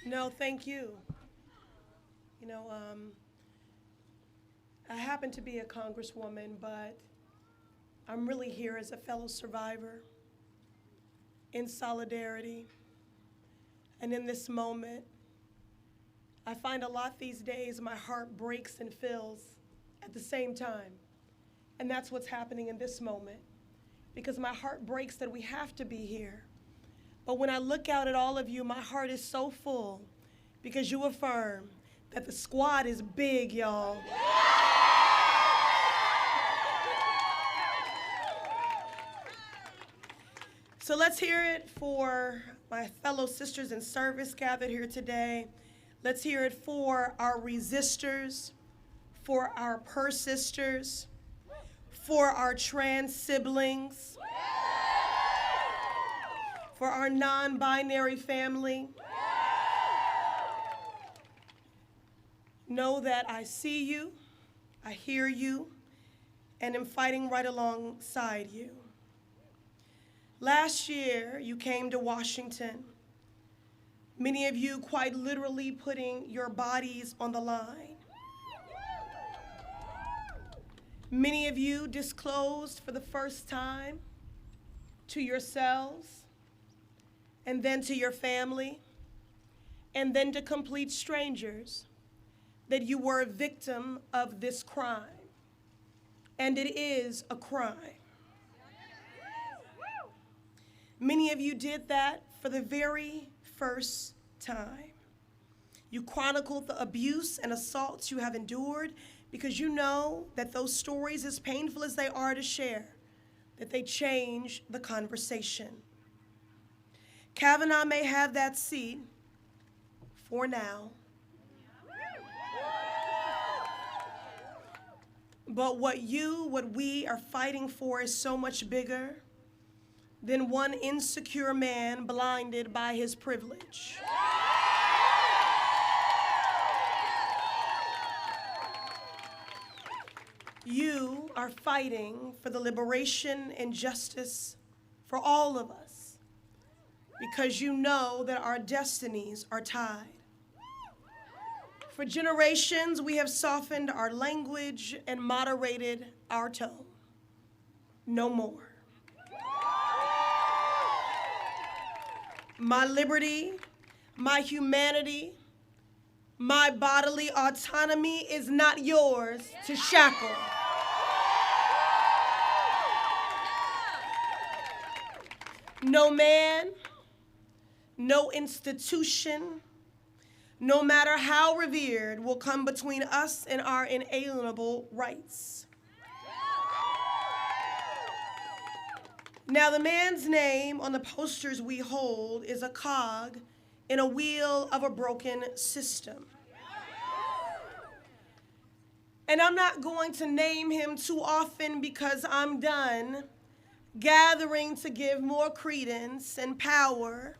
No, thank you. You know, I happen to be a congresswoman, but I'm really here as a fellow survivor in solidarity. And in this moment, I find a lot these days my heart breaks and fills at the same time. And that's what's happening in this moment, because my heart breaks that we have to be here. But when I look out at all of you, my heart is so full because you affirm that the squad is big, y'all. So let's hear it for my fellow sisters in service gathered here today. Let's hear it for our resistors, for our persisters, for our trans siblings, for our non-binary family. Know that I see you, I hear you, and am fighting right alongside you. Last year, you came to Washington, many of you quite literally putting your bodies on the line. Many of you disclosed for the first time to yourselves, and then to your family, and then to complete strangers, that you were a victim of this crime. And it is a crime. Many of you did that for the very first time. You chronicled the abuse and assaults you have endured because you know that those stories, as painful as they are to share, that they change the conversation. Kavanaugh may have that seat for now, but what we are fighting for is so much bigger than one insecure man blinded by his privilege. You are fighting for the liberation and justice for all of us because you know that our destinies are tied. For generations, we have softened our language and moderated our tone. No more. My liberty, my humanity, my bodily autonomy is not yours to shackle. No man, no institution, no matter how revered, will come between us and our inalienable rights. Now, the man's name on the posters we hold is a cog in a wheel of a broken system. And I'm not going to name him too often because I'm done gathering to give more credence and power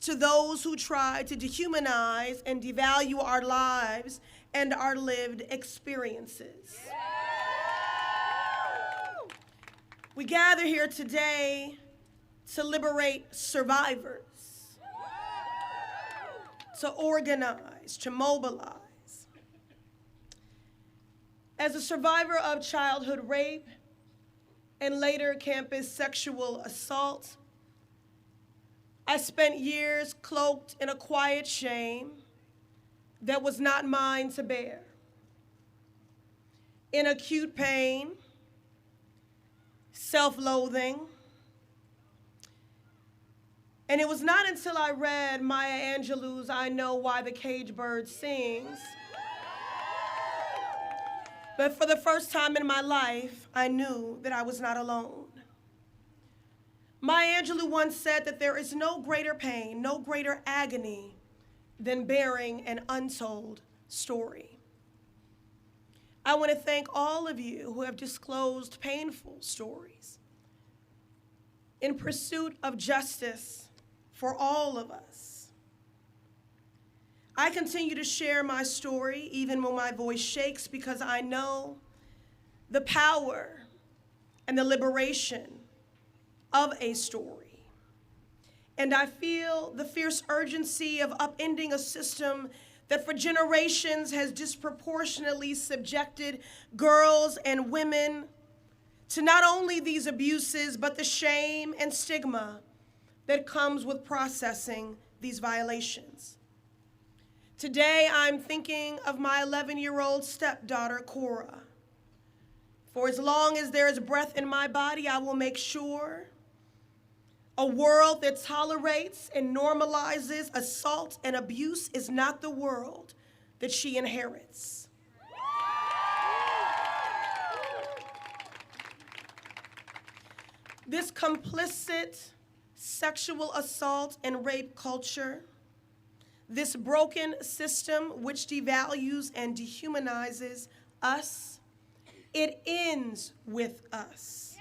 to those who try to dehumanize and devalue our lives and our lived experiences. We gather here today to liberate survivors, to organize, to mobilize. As a survivor of childhood rape and later campus sexual assault, I spent years cloaked in a quiet shame that was not mine to bear. In acute pain, self-loathing, and it was not until I read Maya Angelou's I Know Why the Caged Bird Sings, but for the first time in my life, I knew that I was not alone. Maya Angelou once said that there is no greater pain, no greater agony than bearing an untold story. I want to thank all of you who have disclosed painful stories in pursuit of justice for all of us. I continue to share my story even when my voice shakes because I know the power and the liberation of a story. And I feel the fierce urgency of upending a system that for generations has disproportionately subjected girls and women to not only these abuses, but the shame and stigma that comes with processing these violations. Today, I'm thinking of my 11-year-old stepdaughter, Cora. For as long as there is breath in my body, I will make sure a world that tolerates and normalizes assault and abuse is not the world that she inherits. This complicit sexual assault and rape culture, this broken system which devalues and dehumanizes us, it ends with us.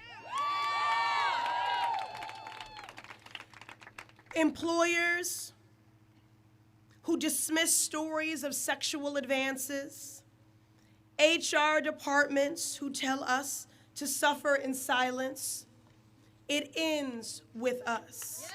Employers who dismiss stories of sexual advances, HR departments who tell us to suffer in silence, it ends with us.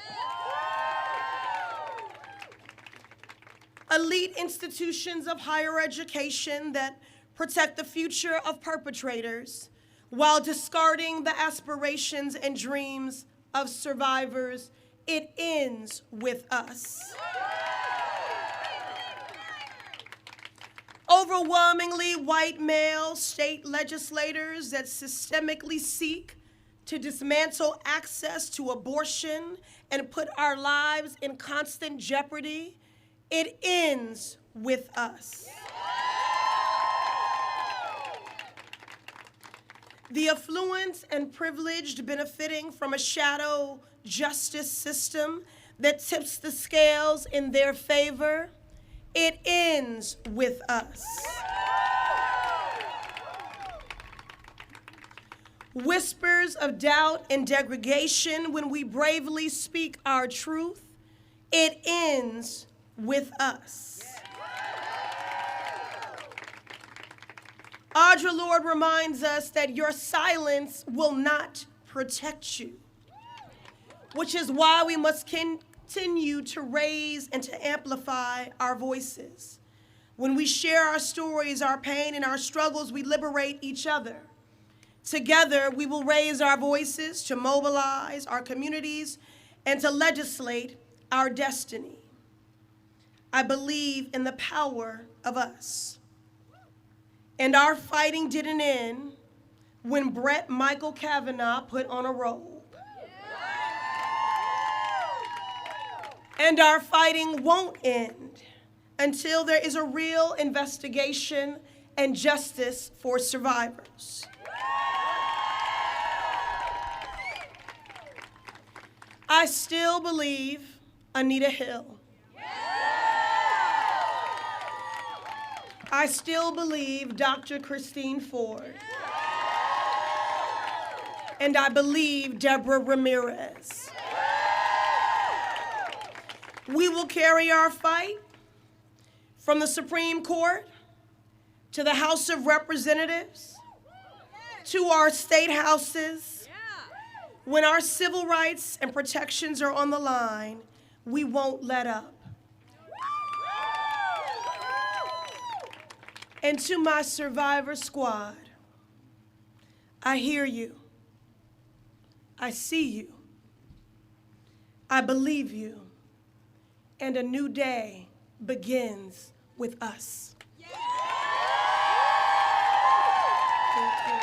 Elite institutions of higher education that protect the future of perpetrators while discarding the aspirations and dreams of survivors, it ends with us. Overwhelmingly white male state legislators that systemically seek to dismantle access to abortion and put our lives in constant jeopardy, it ends with us. The affluent and privileged benefiting from a shadow justice system that tips the scales in their favor, it ends with us. Whispers of doubt and degradation when we bravely speak our truth, it ends with us. Audre Lorde reminds us that your silence will not protect you, which is why we must continue to raise and to amplify our voices. When we share our stories, our pain, and our struggles, we liberate each other. Together, we will raise our voices to mobilize our communities and to legislate our destiny. I believe in the power of us. And our fighting didn't end when Brett Michael Kavanaugh put on a robe. And our fighting won't end until there is a real investigation and justice for survivors. I still believe Anita Hill. I still believe Dr. Christine Ford. And I believe Deborah Ramirez. We will carry our fight from the Supreme Court to the House of Representatives to our state houses. When our civil rights and protections are on the line, we won't let up. And to my survivor squad, I hear you. I see you. I believe you. And a new day begins with us. Thank you.